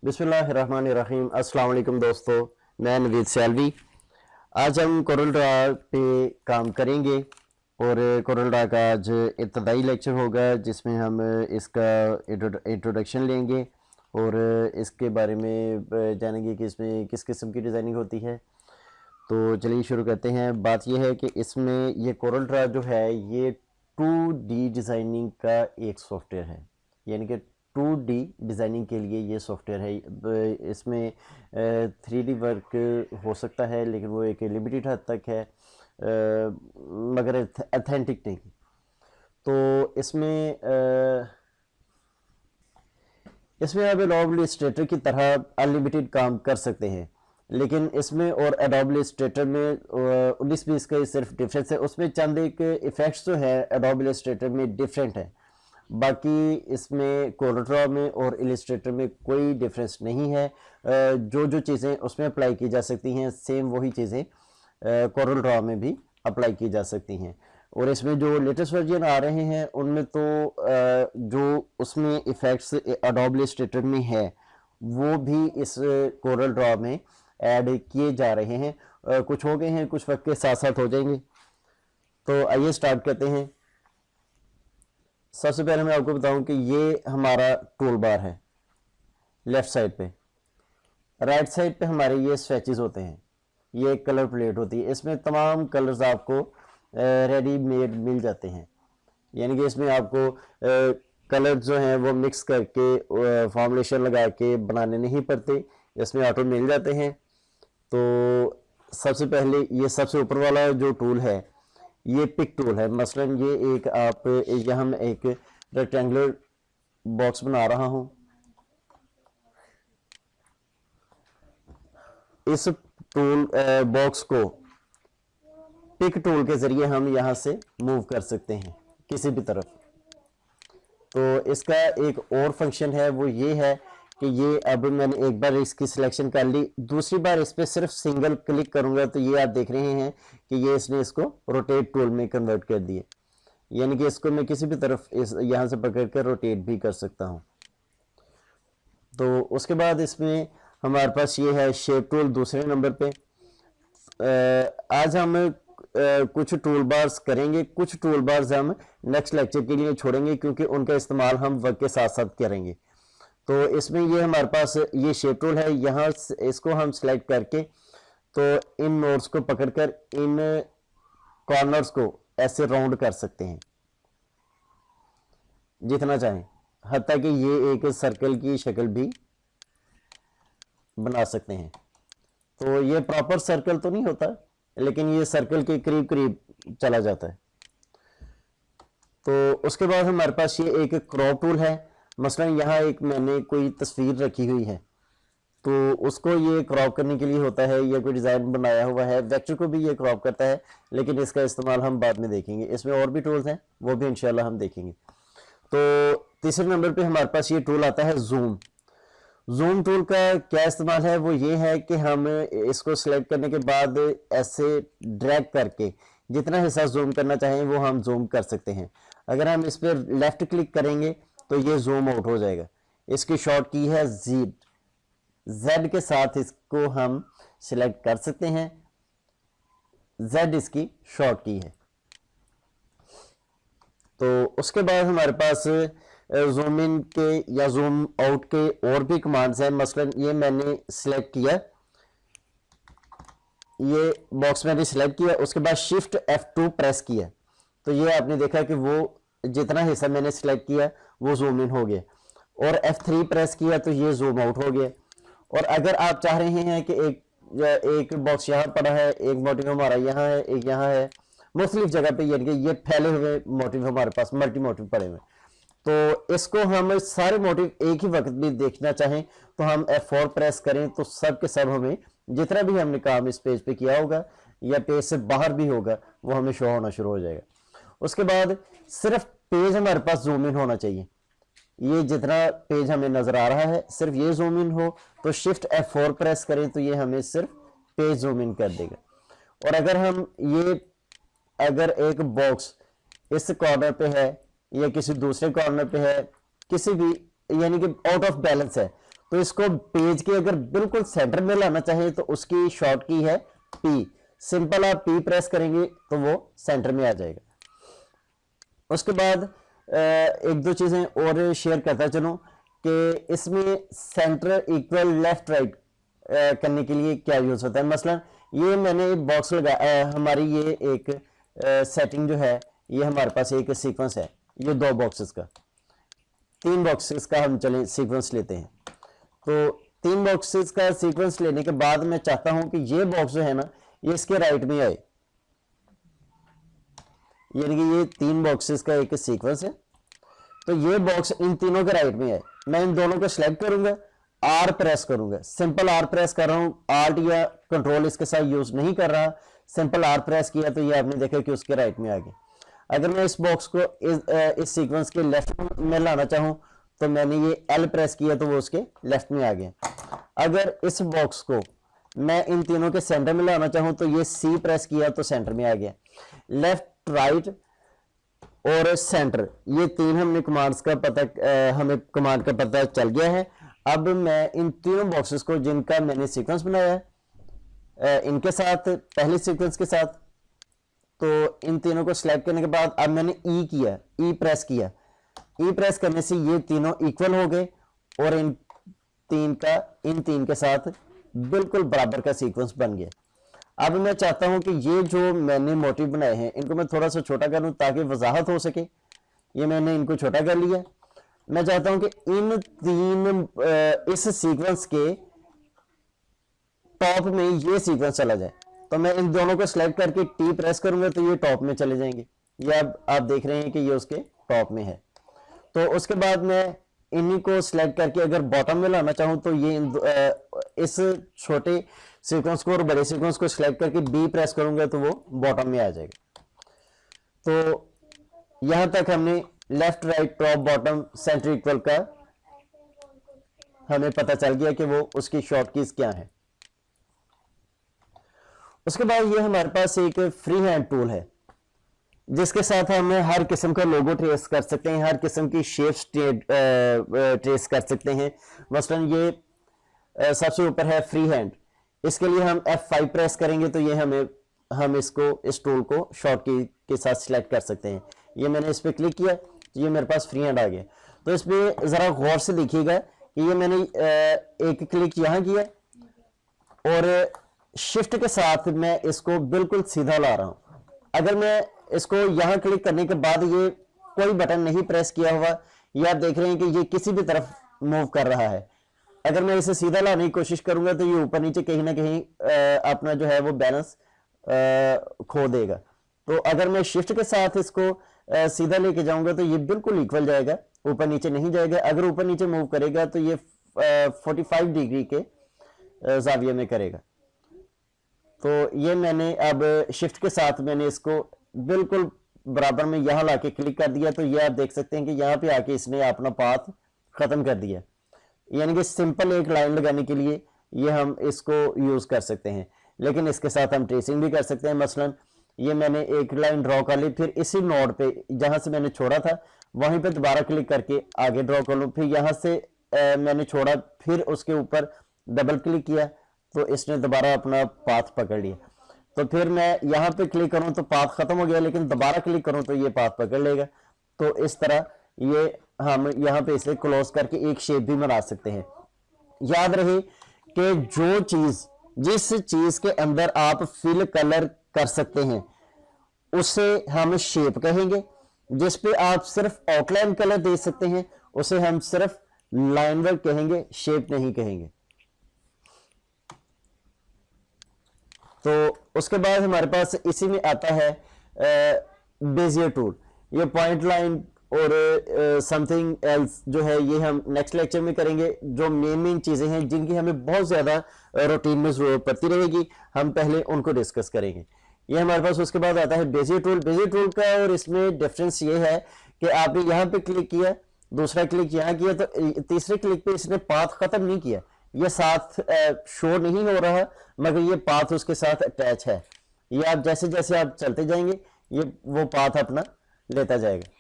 बिस्मिल्लाहिर्रहमानिर्रहीम। अस्सलाम वालेकुम दोस्तों, मैं नवीद सैलवी। आज हम कोरल ड्रा पे काम करेंगे और कोरल ड्रा का आज इब्तदाई लेक्चर होगा जिसमें हम इसका इंट्रोडक्शन लेंगे और इसके बारे में जानेंगे कि इसमें किस किस्म की डिज़ाइनिंग होती है। तो चलिए शुरू करते हैं। बात यह है कि इसमें ये कोरल ड्रा जो है ये 2D डिज़ाइनिंग का एक सॉफ्टवेयर है, यानी कि 2D डिज़ाइनिंग के लिए ये सॉफ्टवेयर है। इसमें 3D वर्क हो सकता है लेकिन वो एक लिमिटेड हद तक है, मगर अथेंटिक नहीं। तो इसमें आप एडोब इलस्ट्रेटर की तरह अनलिमिटेड काम कर सकते हैं, लेकिन इसमें और एडोब इलस्ट्रेटर में 19-20 का सिर्फ डिफरेंस है। उसमें चंद एक इफ़ेक्ट्स जो है एडोब इलस्ट्रेटर में डिफरेंट है, बाकी इसमें कोरल ड्रा में और इलस्ट्रेटर में कोई डिफरेंस नहीं है। जो जो चीज़ें उसमें अप्लाई की जा सकती हैं सेम वही चीज़ें कोरल ड्रा में भी अप्लाई की जा सकती हैं। और इसमें जो लेटेस्ट वर्जन आ रहे हैं उनमें तो जो उसमें इफ़ेक्ट्स एडोब इलस्ट्रेटर में है वो भी इस कोरल ड्रा में ऐड किए जा रहे हैं। कुछ हो गए हैं, कुछ वक्त के साथ साथ हो जाएंगे। तो आइए स्टार्ट करते हैं। सबसे पहले मैं आपको बताऊं कि ये हमारा टूल बार है। लेफ्ट साइड पे, राइट साइड पे हमारे ये स्वेचेस होते हैं, ये एक कलर प्लेट होती है। इसमें तमाम कलर्स आपको रेडीमेड मिल जाते हैं, यानी कि इसमें आपको कलर्स जो हैं वो मिक्स करके फॉर्मुलेशन लगा के बनाने नहीं पड़ते, इसमें ऑटो मिल जाते हैं। तो सबसे पहले ये सबसे ऊपर वाला जो टूल है ये पिक टूल है। मसलन ये एक यहाँ मैं एक रेक्टेंगुलर बॉक्स बना रहा हूँ। इस टूल बॉक्स को पिक टूल के जरिए हम यहाँ से मूव कर सकते हैं किसी भी तरफ। तो इसका एक और फंक्शन है, वो ये है कि ये अब मैंने एक बार इसकी सिलेक्शन कर ली, दूसरी बार इस पर सिर्फ सिंगल क्लिक करूंगा तो ये आप देख रहे हैं कि ये इसने इसको रोटेट टूल में कन्वर्ट कर दिए, यानी कि इसको मैं किसी भी तरफ इस यहाँ से पकड़ कर रोटेट भी कर सकता हूँ। तो उसके बाद इसमें हमारे पास ये है शेप टूल दूसरे नंबर पे। आज हम कुछ टूल बार्स करेंगे, कुछ टूल बार्स हम नेक्स्ट लेक्चर के लिए छोड़ेंगे क्योंकि उनका इस्तेमाल हम वक्त के साथ साथ करेंगे। तो इसमें ये हमारे पास ये शेप टूल है, यहाँ इसको हम सिलेक्ट करके तो इन नोड्स को पकड़कर इन कॉर्नर्स को ऐसे राउंड कर सकते हैं जितना चाहें, हत्ता कि ये एक सर्कल की शक्ल भी बना सकते हैं। तो ये प्रॉपर सर्कल तो नहीं होता लेकिन ये सर्कल के करीब करीब चला जाता है। तो उसके बाद हमारे पास ये एक क्रॉप टूल है। मसलन यहाँ एक मैंने कोई तस्वीर रखी हुई है तो उसको ये क्रॉप करने के लिए होता है, या कोई डिज़ाइन बनाया हुआ है, वेक्टर को भी ये क्रॉप करता है, लेकिन इसका इस्तेमाल हम बाद में देखेंगे। इसमें और भी टूल्स हैं, वो भी इंशाल्लाह हम देखेंगे। तो तीसरे नंबर पे हमारे पास ये टूल आता है जूम। जूम टूल का क्या इस्तेमाल है, वो ये है कि हम इसको सिलेक्ट करने के बाद ऐसे ड्रैग करके जितना हिस्सा जूम करना चाहें वो हम जूम कर सकते हैं। अगर हम इस पर लेफ्ट क्लिक करेंगे तो ये जूम आउट हो जाएगा। इसकी शॉर्ट की है Z के साथ इसको हम सिलेक्ट कर सकते हैं, Z इसकी शॉर्ट की है। तो उसके बाद हमारे पास जूम इन के या जूम आउट के और भी कमांड्स हैं। मसलन ये मैंने सिलेक्ट किया, ये बॉक्स मैंने सिलेक्ट किया, उसके बाद शिफ्ट F2 प्रेस किया तो ये आपने देखा कि वो जितना हिस्सा मैंने सिलेक्ट किया वो जूम इन हो गया, और F3 प्रेस किया तो ये जूम आउट हो गया। और अगर आप चाह रहे हैं कि एक बॉक्स यहाँ पड़ा है, एक मोटिव हमारा यहाँ है, एक यहाँ है, मुख्तलिफ जगह पे, यानी कि ये फैले हुए मोटिव हमारे पास मल्टी मोटिव पड़े हुए, तो इसको हम सारे मोटिव एक ही वक्त में देखना चाहें तो हम F4 प्रेस करें तो सब के सब हमें जितना भी हमने काम इस पेज पे किया होगा या पेज से बाहर भी होगा वो हमें शो होना शुरू हो जाएगा। उसके बाद सिर्फ पेज हमारे पास जूम इन होना चाहिए, ये जितना पेज हमें नजर आ रहा है सिर्फ ये जूम इन हो तो शिफ्ट F4 प्रेस करें तो ये हमें सिर्फ पेज जूम इन कर देगा। और अगर एक बॉक्स इस कॉर्नर पे है या किसी दूसरे कॉर्नर पे है, किसी भी यानी कि आउट ऑफ बैलेंस है, तो इसको पेज के अगर बिल्कुल सेंटर में लाना चाहे तो उसकी शॉर्ट की है P। सिंपल आप P प्रेस करेंगे तो वो सेंटर में आ जाएगा। उसके बाद एक दो चीजें और शेयर करता चलूं कि इसमें सेंटर इक्वल लेफ्ट राइट करने के लिए क्या यूज होता है। मसलन ये मैंने बॉक्स लगाया, हमारी ये एक सेटिंग जो है, ये हमारे पास एक सीक्वेंस है, ये 2 बॉक्सेस का, 3 बॉक्सेस का हम चले सीक्वेंस लेते हैं। तो 3 बॉक्सेस का सीक्वेंस लेने के बाद मैं चाहता हूं कि ये बॉक्स जो है ना ये इसके राइट में आए, यानी कि ये 3 बॉक्सेस का एक सीक्वेंस है, तो ये बॉक्स इन तीनों के राइट में है। मैं इन दोनों को सिलेक्ट करूंगा, आर प्रेस करूंगा, सिंपल आर प्रेस कर रहा हूं, आल्ट या कंट्रोल इसके साथ यूज नहीं कर रहा, सिंपल आर प्रेस किया तो ये आपने देखा कि उसके राइट में आ गया। अगर मैं इस बॉक्स को इस सीक्वेंस के लेफ्ट में लाना चाहूं तो मैंने ये एल प्रेस किया तो वो उसके लेफ्ट में आ गया। अगर इस बॉक्स को मैं इन तीनों के सेंटर में लाना चाहूं तो ये सी प्रेस किया तो सेंटर में आ गया। लेफ्ट राइट और सेंटर, ये 3 हमने कमांड्स का पता हमें कमांड का पता चल गया है। अब मैं इन तीनों बॉक्सेस को जिनका मैंने सीक्वेंस बनाया है इनके साथ, पहले सीक्वेंस के साथ, तो इन तीनों को सिलेक्ट करने के बाद अब मैंने ई किया, ई प्रेस किया, ई प्रेस करने से ये तीनों इक्वल हो गए और इन 3 के साथ बिल्कुल बराबर का सीक्वेंस बन गया। अब मैं चाहता हूं कि ये जो मैंने मोटिव बनाए हैं इनको मैं थोड़ा सा छोटा करूं ताकि वजाहत हो सके। ये मैंने इनको छोटा कर लिया। मैं चाहता हूं कि इन 3 इस सीक्वेंस के टॉप में ये सीक्वेंस चला जाए, तो मैं इन दोनों को सिलेक्ट करके टी प्रेस करूंगा तो ये टॉप में चले जाएंगे। ये अब आप देख रहे हैं कि ये उसके टॉप में है। तो उसके बाद मैं इन्हीं को सिलेक्ट करके अगर बॉटम में लाना चाहूं तो ये इस छोटे सीक्वेंस को और बड़े सीक्वेंस को सिलेक्ट करके बी प्रेस करूंगा तो वो बॉटम में आ जाएगा। तो यहां तक हमने left right top bottom centre equal का हमें पता चल गया कि वो उसकी शॉर्ट कीज क्या है। उसके बाद ये हमारे पास एक फ्री हैंड टूल है जिसके साथ हम हर किस्म का लोगो ट्रेस कर सकते हैं, हर किस्म की शेप्स ट्रेस कर सकते हैं। मसलन ये सबसे ऊपर है फ्री हैंड, इसके लिए हम F5 प्रेस करेंगे तो ये हम इसको इस टूल को शॉर्ट की के साथ सिलेक्ट कर सकते हैं। ये मैंने इस पर क्लिक किया तो ये मेरे पास फ्री हैंड आ गया। तो इस पर ज़रा गौर से देखिएगा कि ये मैंने एक क्लिक यहाँ किया और शिफ्ट के साथ मैं इसको बिल्कुल सीधा ला रहा हूँ। अगर मैं इसको यहाँ क्लिक करने के बाद ये कोई बटन नहीं प्रेस किया हुआ, ये आप देख रहे हैं कि ये किसी भी तरफ मूव कर रहा है। अगर मैं इसे सीधा लाने की कोशिश करूंगा तो ये ऊपर नीचे कहीं ना कहीं अपना जो है वो बैलेंस खो देगा। तो अगर मैं शिफ्ट के साथ इसको सीधा लेके जाऊंगा तो ये बिल्कुल इक्वल जाएगा, ऊपर नीचे नहीं जाएगा। अगर ऊपर नीचे मूव करेगा तो ये 45 डिग्री के जाविये में करेगा। तो ये मैंने अब शिफ्ट के साथ मैंने इसको बिल्कुल बराबर में यहाँ लाके क्लिक कर दिया तो ये आप देख सकते हैं कि यहाँ पे आके इसने अपना पाथ खत्म कर दिया। यानी कि सिंपल एक लाइन लगाने के लिए ये हम इसको यूज कर सकते हैं, लेकिन इसके साथ हम ट्रेसिंग भी कर सकते हैं। मसलन ये मैंने एक लाइन ड्रॉ कर ली, फिर इसी नोड पे जहां से मैंने छोड़ा था वहीं पे दोबारा क्लिक करके आगे ड्रॉ कर लूँ, फिर यहाँ से मैंने छोड़ा, फिर उसके ऊपर डबल क्लिक किया तो इसने दोबारा अपना पाथ पकड़ लिया। तो फिर मैं यहाँ पे क्लिक करूं तो पाथ खत्म हो गया, लेकिन दोबारा क्लिक करूं तो ये पाथ पकड़ लेगा। तो इस तरह ये हम यहाँ पे इसे क्लोज करके एक शेप भी बना सकते हैं। याद रहे कि जो चीज जिस चीज के अंदर आप फिल कलर कर सकते हैं उसे हम शेप कहेंगे, जिस पे आप सिर्फ आउटलाइन कलर दे सकते हैं उसे हम सिर्फ लाइन वर्क कहेंगे, शेप नहीं कहेंगे। तो उसके बाद हमारे पास इसी में आता है बेजियर टूल। ये पॉइंट लाइन और समथिंग एल्स जो है ये हम नेक्स्ट लेक्चर में करेंगे। जो मेन चीजें हैं जिनकी हमें बहुत ज्यादा रूटीन में जरूरत पड़ती रहेगी, हम पहले उनको डिस्कस करेंगे। ये हमारे पास उसके बाद आता है बेजियर टूल। बेजियर टूल का और इसमें डिफरेंस ये है कि आपने यहाँ पे क्लिक किया, दूसरा क्लिक यहाँ किया, तो तीसरे क्लिक पे इसने पाथ खत्म नहीं किया, ये साथ शो नहीं हो रहा मगर ये पाथ उसके साथ अटैच है। ये आप जैसे जैसे आप चलते जाएंगे ये वो पाथ अपना लेता जाएगा।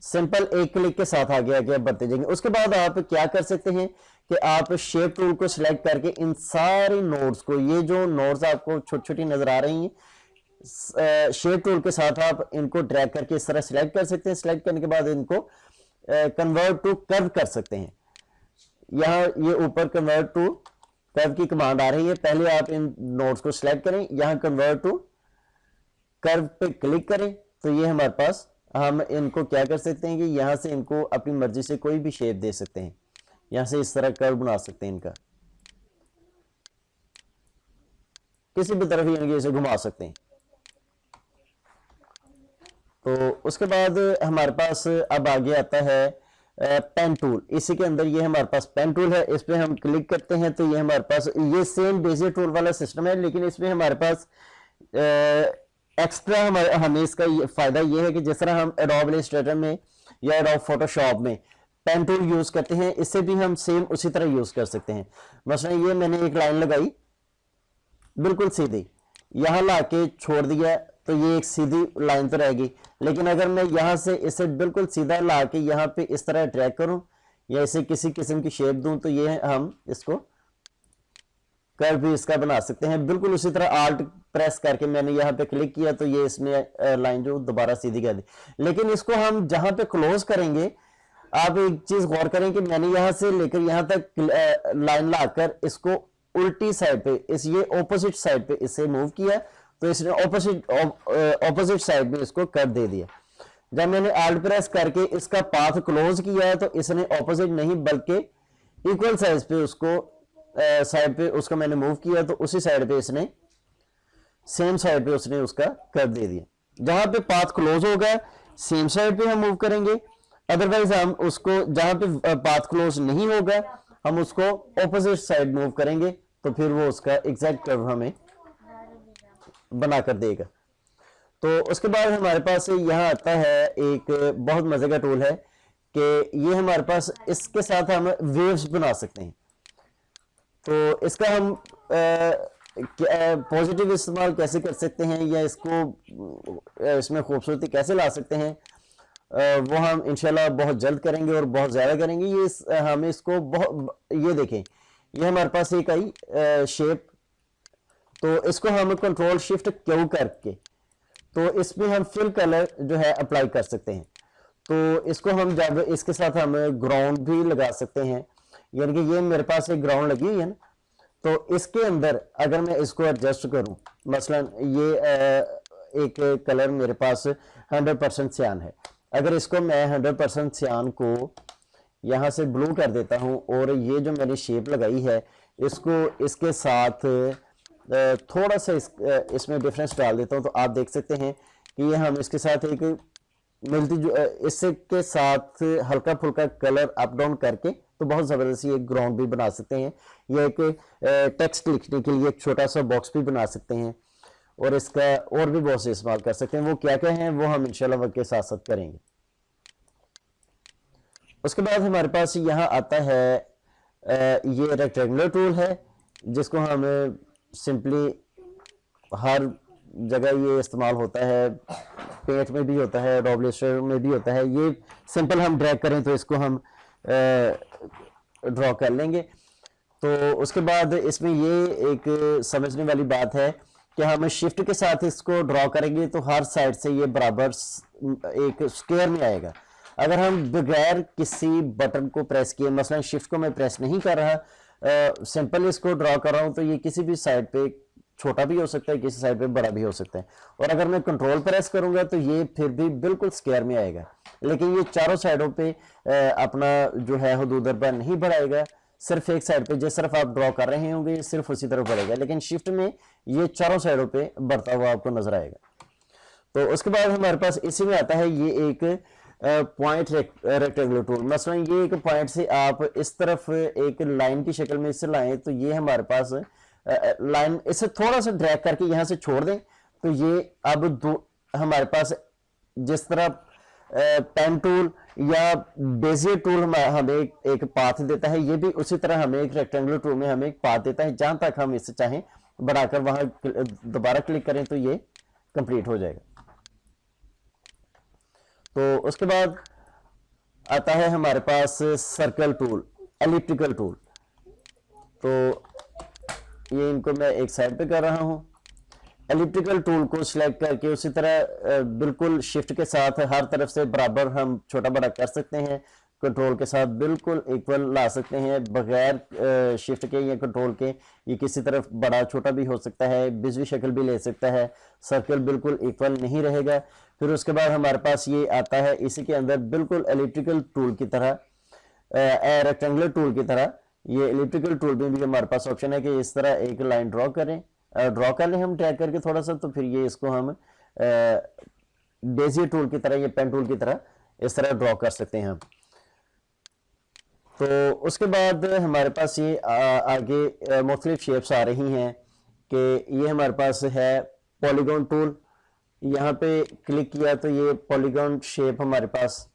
सिंपल एक क्लिक के साथ आगे आगे आप बढ़ते जाएंगे। उसके बाद आप क्या कर सकते हैं कि आप शेप टूल को सिलेक्ट करके इन सारी नोड्स को, ये जो नोड्स आपको छोटी छोटी नजर आ रही हैं, शेप टूल के साथ आप इनको ड्रैग करके इस तरह सिलेक्ट कर सकते हैं। सिलेक्ट करने के बाद इनको कन्वर्ट टू कर्व कर सकते हैं। यहाँ ये ऊपर कन्वर्ट टू कर्व की कमांड आ रही है। पहले आप इन नोड्स को सिलेक्ट करें, यहाँ कन्वर्ट टू कर्व पे क्लिक करें तो ये हमारे पास, हम इनको क्या कर सकते हैं कि यहां से इनको अपनी मर्जी से कोई भी शेप दे सकते हैं। यहां से इस तरह कर्व बना सकते हैं, इनका किसी भी तरफ इनके इसे घुमा सकते हैं। तो उसके बाद हमारे पास अब आगे आता है पेन टूल। इसी के अंदर ये हमारे पास पेन टूल है, इस पे हम क्लिक करते हैं तो ये हमारे पास ये सेम बेसिक टूल वाला सिस्टम है, लेकिन इसमें हमारे पास एक्स्ट्रा हमें इसका फायदा ये है कि जिस तरह हम एडोब इलस्ट्रेटर में या एडोब फोटोशॉप में पेन टूल यूज करते हैं, इससे भी हम सेम उसी तरह यूज कर सकते हैं। मसलन ये मैंने एक लाइन लगाई बिल्कुल सीधी, यहां लाके छोड़ दिया तो ये एक सीधी लाइन तो रहेगी, लेकिन अगर मैं यहां से इसे बिल्कुल सीधा ला के यहाँ पे इस तरह ड्रैग करूं या इसे किसी किस्म की शेप दूं तो ये हम इसको कर्व भी इसका बना सकते हैं। बिल्कुल उसी तरह आल्ट प्रेस करके मैंने यहाँ पे क्लिक किया तो ये इसमें लाइन जो दोबारा सीधी कर दी। लेकिन इसको हम जहां पे क्लोज करेंगे, आप एक चीज गौर करें कि मैंने यहां से लेकर यहां तक लाइन लाकर इसको उल्टी साइड पे, इस ये ऑपोजिट साइड पे इसे मूव किया तो इसने ऑपोजिट साइड में इसको कर दे दिया। जब मैंने आल्ट प्रेस करके इसका पाथ क्लोज किया तो इसने ऑपोजिट नहीं बल्कि इक्वल साइज पे उसको साइड पे उसका मैंने मूव किया तो उसी साइड पे इसने सेम साइड पे उसने उसका कर दे दिया। जहां पे पाथ क्लोज होगा सेम साइड पे हम मूव करेंगे, अदरवाइज हम उसको जहां पे पाथ क्लोज नहीं होगा हम उसको ऑपोजिट साइड मूव करेंगे तो फिर वो उसका एग्जैक्ट कर्व हमें बना कर देगा। तो उसके बाद हमारे पास यहाँ आता है एक बहुत मजे का टूल है कि ये हमारे पास इसके साथ हम वेव्स बना सकते हैं। तो इसका हम पॉजिटिव इस्तेमाल कैसे कर सकते हैं या इसको इसमें खूबसूरती कैसे ला सकते हैं, वो हम इंशाल्लाह बहुत जल्द करेंगे और बहुत ज़्यादा करेंगे। ये हम इसको बहुत, ये देखें ये हमारे पास एक आई शेप, तो इसको हम कंट्रोल शिफ्ट क्यू करके तो इसमें हम फिल कलर जो है अप्लाई कर सकते हैं। तो इसको हम जब इसके साथ हम ग्राउंड भी लगा सकते हैं, यानी कि ये मेरे पास एक ग्राउंड लगी हुई है ना, तो इसके अंदर अगर मैं इसको एडजस्ट करूं, मसलन ये एक कलर मेरे पास 100% सियान है, अगर इसको मैं 100% सियान को यहाँ से ब्लू कर देता हूं और ये जो मैंने शेप लगाई है इसको इसके साथ थोड़ा सा इसमें डिफरेंस डाल देता हूं तो आप देख सकते हैं कि ये हम इसके साथ एक मिलती जो इससे के साथ हल्का फुल्का कलर अप डाउन करके तो बहुत ज़बरदस्त एक ग्राउंड भी बना सकते हैं, या एक टेक्स्ट लिखने के लिए एक छोटा सा बॉक्स भी बना सकते हैं और इसका और भी बहुत से इस्तेमाल कर सकते हैं। वो क्या क्या हैं वो हम इंशाल्लाह वक्त के साथ साथ करेंगे। उसके बाद हमारे पास यहाँ आता है ये रेक्टेंगुलर टूल है जिसको हम सिंपली हर जगह ये इस्तेमाल होता है, पेंट में भी होता है, एडोब इलस्ट्रेटर में भी होता है। ये सिंपल हम ड्रैग करें तो इसको हम ड्रॉ कर लेंगे। तो उसके बाद इसमें ये एक समझने वाली बात है कि हम शिफ्ट के साथ इसको ड्रॉ करेंगे तो हर साइड से ये बराबर एक स्क्वायर में आएगा। अगर हम बगैर किसी बटन को प्रेस किए, मसलन शिफ्ट को मैं प्रेस नहीं कर रहा, सिंपल इसको ड्रॉ कर रहा हूं तो ये किसी भी साइड पे छोटा भी हो सकता है, किसी साइड पे बड़ा भी हो सकता है। और अगर मैं कंट्रोल प्रेस करूंगा तो ये फिर भी बिल्कुल स्क्वायर में आएगा, लेकिन ये चारों साइडों पे अपना जो है हुदूद अरबा नहीं बढ़ाएगा, सिर्फ एक साइड पे जिस तरफ आप ड्रॉ कर रहे होंगे सिर्फ उसी तरफ बढ़ेगा, लेकिन शिफ्ट में ये चारों साइडों पे बढ़ता हुआ आपको नजर आएगा। तो उसके बाद हमारे पास इसी में आता है ये एक पॉइंट रेक्टेंगुलर टूल। मसलन ये एक पॉइंट से आप इस तरफ एक लाइन की शक्ल में इसे लाएं तो ये हमारे पास लाइन, इसे थोड़ा सा ड्रैग करके यहां से छोड़ दें तो ये अब हमारे पास जिस तरह पेन टूल या बेजियर टूल हमें एक पाथ देता है, ये भी उसी तरह हमें एक रेक्टेंगुलर टूल में हमें एक पाथ देता है। जहां तक हम इसे चाहें बढ़ाकर वहां दोबारा क्लिक करें तो ये कंप्लीट हो जाएगा। तो उसके बाद आता है हमारे पास सर्कल टूल, एलिप्टिकल टूल। तो ये इनको मैं एक साइड पे कर रहा हूं। एलिप्टिकल टूल को सिलेक्ट करके उसी तरह बिल्कुल शिफ्ट के साथ हर तरफ से बराबर हम छोटा बड़ा कर सकते हैं, कंट्रोल के साथ बिल्कुल इक्वल ला सकते हैं बगैर शिफ्ट के या कंट्रोल के। ये किसी तरफ बड़ा छोटा भी हो सकता है, बिजली शक्ल भी ले सकता है, सर्कल बिल्कुल इक्वल नहीं रहेगा। फिर उसके बाद हमारे पास ये आता है, इसी के अंदर बिल्कुल एलिप्टिकल टूल की तरह, रेक्टेंगुलर टूल की तरह, ये एलिप्टिकल टूल में भी हमारे पास ऑप्शन है कि इस तरह एक लाइन ड्रॉ करें, ड्रॉ कर लें हम टैग करके थोड़ा सा। तो फिर ये इसको हम डेजी टूल की तरह या पेन टूल की तरह इस तरह ड्रॉ कर सकते हैं हम। तो उसके बाद हमारे पास ये आगे मुख्तलिफ शेप्स आ रही हैं कि ये हमारे पास है पॉलीगॉन टूल। यहाँ पे क्लिक किया तो ये पॉलीगॉन शेप हमारे पास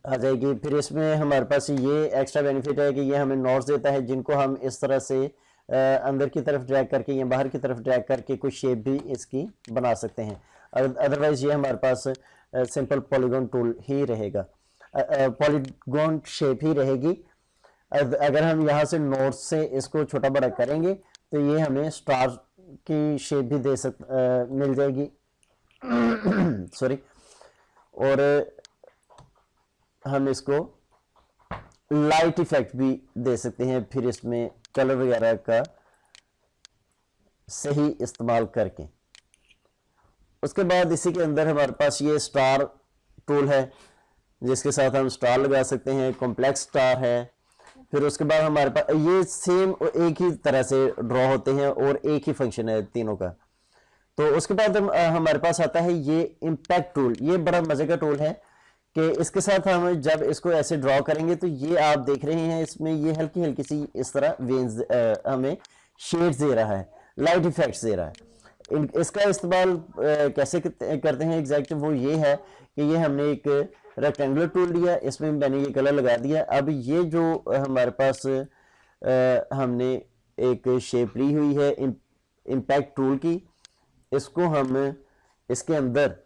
आ जाएगी। फिर इसमें हमारे पास ये एक्स्ट्रा बेनिफिट है कि ये हमें नोट्स देता है जिनको हम इस तरह से अंदर की तरफ ड्रैग करके या बाहर की तरफ ड्रैग करके कुछ शेप भी इसकी बना सकते हैं। अदरवाइज ये हमारे पास सिंपल पॉलीगॉन टूल ही रहेगा, पॉलीगॉन शेप ही रहेगी। अगर हम यहाँ से नोट्स से इसको छोटा बड़ा करेंगे तो ये हमें स्टार की शेप भी मिल जाएगी सॉरी। और हम इसको लाइट इफेक्ट भी दे सकते हैं, फिर इसमें कलर वगैरह का सही इस्तेमाल करके। उसके बाद इसी के अंदर हमारे पास ये स्टार टूल है जिसके साथ हम स्टार लगा सकते हैं, कॉम्प्लेक्स स्टार है। फिर उसके बाद हमारे पास ये सेम एक ही तरह से ड्रॉ होते हैं और एक ही फंक्शन है तीनों का। तो उसके बाद हमारे पास आता है ये इम्पैक्ट टूल। ये बड़ा मजे का टूल है कि इसके साथ हम जब इसको ऐसे ड्रॉ करेंगे तो ये आप देख रहे हैं इसमें ये हल्की हल्की सी इस तरह वेन्स हमें शेड्स दे रहा है, लाइट इफेक्ट्स दे रहा है। इसका इस्तेमाल कैसे करते हैं एग्जैक्ट वो ये है कि ये हमने एक रेक्टेंगुलर टूल लिया, इसमें मैंने ये कलर लगा दिया। अब ये जो हमारे पास हमने एक शेप ली हुई है इम्पैक्ट टूल की, इसको हम इसके अंदर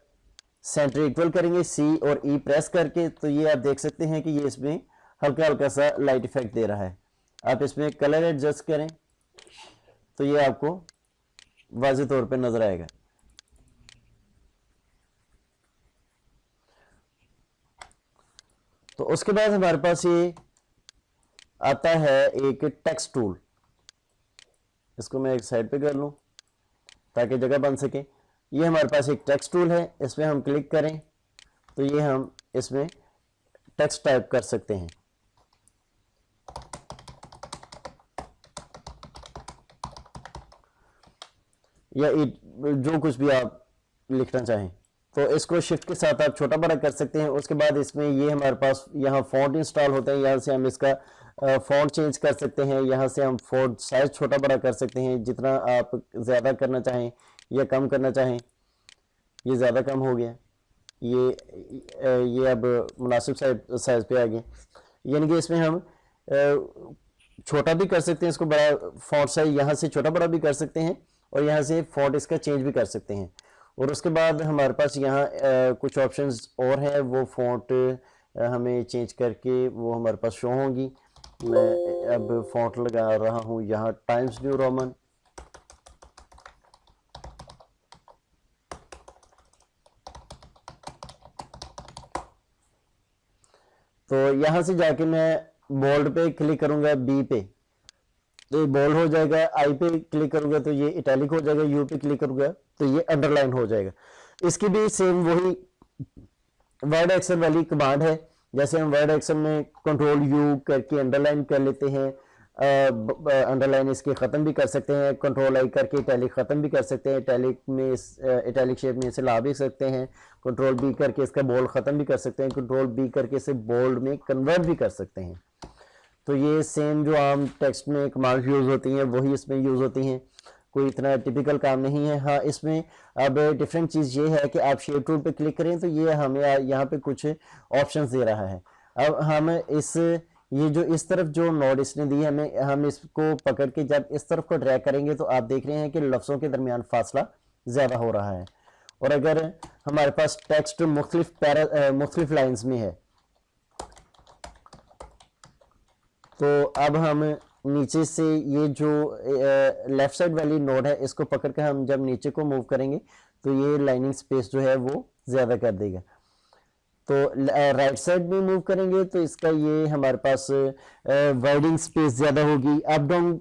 सेंटर इक्वल करेंगे सी और ई प्रेस करके, तो ये आप देख सकते हैं कि ये इसमें हल्का हल्का सा लाइट इफेक्ट दे रहा है। आप इसमें कलर एडजस्ट करें तो ये आपको वाज़ेह तौर पे नजर आएगा। तो उसके बाद हमारे पास ये आता है एक टेक्स्ट टूल। इसको मैं एक साइड पे कर लूं ताकि जगह बन सके। ये हमारे पास एक टेक्स्ट टूल है, इसमें हम क्लिक करें तो ये हम इसमें टेक्स्ट टाइप कर सकते हैं। या जो कुछ भी आप लिखना चाहें तो इसको शिफ्ट के साथ आप छोटा बड़ा कर सकते हैं। उसके बाद इसमें ये हमारे पास यहाँ फॉन्ट इंस्टॉल होते हैं, यहाँ से हम इसका फॉन्ट चेंज कर सकते हैं, यहाँ से हम फॉन्ट साइज छोटा बड़ा कर सकते हैं जितना आप ज़्यादा करना चाहें या कम करना चाहें। ये ज़्यादा कम हो गया, ये अब मुनासिब साइज पे आ गया। यानी कि इसमें हम छोटा भी कर सकते हैं, इसको बड़ा फॉन्ट साइज यहाँ से छोटा बड़ा भी कर सकते हैं और यहाँ से फॉन्ट इसका चेंज भी कर सकते हैं। और उसके बाद हमारे पास यहाँ कुछ ऑप्शंस और हैं, वो फॉन्ट हमें चेंज करके वो हमारे पास शो होंगी। मैं अब फॉन्ट लगा रहा हूँ यहाँ टाइम्स न्यू रोमन। तो यहाँ से जाके मैं बोल्ड पे क्लिक करूंगा, बी पे तो ये बोल्ड हो जाएगा, आई पे क्लिक करूंगा तो ये इटैलिक हो जाएगा, यू पे क्लिक करूंगा तो ये अंडरलाइन हो जाएगा। इसकी भी सेम वही वर्ड एक्सेल वाली कमांड है। जैसे हम वर्ड एक्सेल में कंट्रोल यू करके अंडरलाइन कर लेते हैं, अंडरलाइन इसके ख़त्म भी कर सकते हैं, कंट्रोल आई करके इटैलिक ख़त्म भी कर सकते हैं, इटैलिक में इटैलिक शेप में इसे ला भी सकते हैं, कंट्रोल बी करके इसका बोल्ड ख़त्म भी कर सकते हैं, कंट्रोल बी करके इसे बोल्ड में कन्वर्ट भी कर सकते हैं। तो ये सेम जो आम टेक्स्ट में कमांड यूज़ होती हैं वही इसमें यूज़ होती हैं, कोई इतना टिपिकल काम नहीं है। हाँ, इसमें अब डिफरेंट चीज़ ये है कि आप शेप टूल पे क्लिक करें तो ये हमें यहाँ पे कुछ ऑप्शंस दे रहा है। अब हम ये जो इस तरफ जो नोड इसने दी हमें, हम इसको पकड़ के जब इस तरफ को ड्रैग करेंगे तो आप देख रहे हैं कि लफ्ज़ों के दरमियान फासला ज़्यादा हो रहा है। और अगर हमारे पास टेक्स्ट मुख्तलिफ लाइंस में है। तो अब हम नीचे से ये जो लेफ्ट साइड वाली नोड है इसको पकड़ कर हम जब नीचे को मूव करेंगे तो ये लाइनिंग स्पेस जो है वो ज़्यादा कर देगा। तो राइट साइड में मूव करेंगे तो इसका ये हमारे पास वाइडिंग स्पेस ज़्यादा होगी। अप डाउन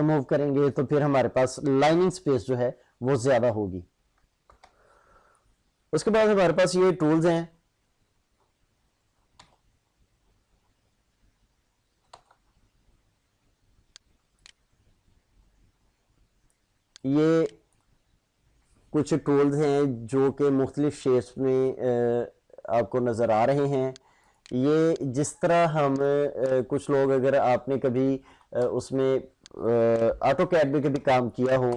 मूव करेंगे तो फिर हमारे पास लाइनिंग स्पेस जो है वो ज़्यादा होगी। उसके बाद हमारे पास ये टूल्स हैं। ये कुछ टूल्स हैं जो कि मुख्तलिफ शेप्स में आपको नज़र आ रहे हैं। ये जिस तरह हम कुछ लोग, अगर आपने कभी उसमें ऑटोकैड में कभी काम किया हो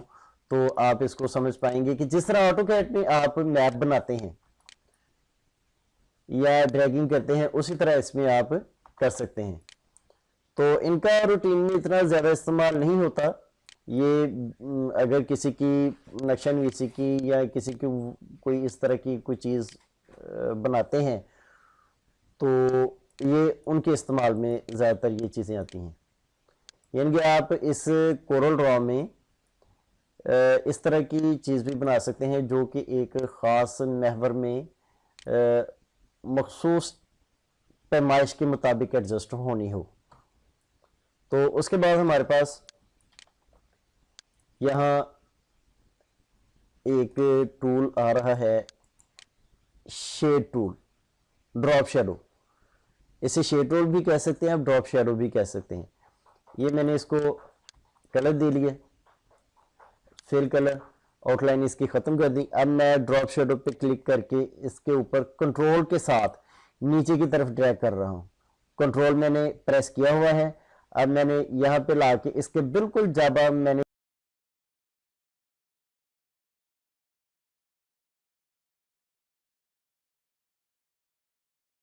तो आप इसको समझ पाएंगे कि जिस तरह ऑटोकैड में आप मैप बनाते हैं या ड्रैगिंग करते हैं उसी तरह इसमें आप कर सकते हैं। तो इनका रूटीन में इतना ज़्यादा इस्तेमाल नहीं होता। ये अगर किसी की नक्शा नवीसी की या किसी की कोई इस तरह की कोई चीज़ बनाते हैं तो ये उनके इस्तेमाल में ज़्यादातर ये चीज़ें आती हैं। यानी कि आप इस कोरल ड्रॉ में इस तरह की चीज़ भी बना सकते हैं जो कि एक ख़ास महवर में मखसूस पैमाइश के मुताबिक एडजस्ट होनी हो। तो उसके बाद हमारे पास यहाँ एक टूल आ रहा है, शेड टूल, ड्रॉप शेडो। इसे शेड टूल भी कह सकते हैं, आप ड्रॉप शेडो भी कह सकते हैं। ये मैंने इसको कलर दे लिया, फिल कलर, आउटलाइन इसकी ख़त्म कर दी। अब मैं ड्रॉप शेडो पे क्लिक करके इसके ऊपर कंट्रोल के साथ नीचे की तरफ ड्रैग कर रहा हूँ। कंट्रोल मैंने प्रेस किया हुआ है। अब मैंने यहाँ पे ला के इसके बिल्कुल जब मैंने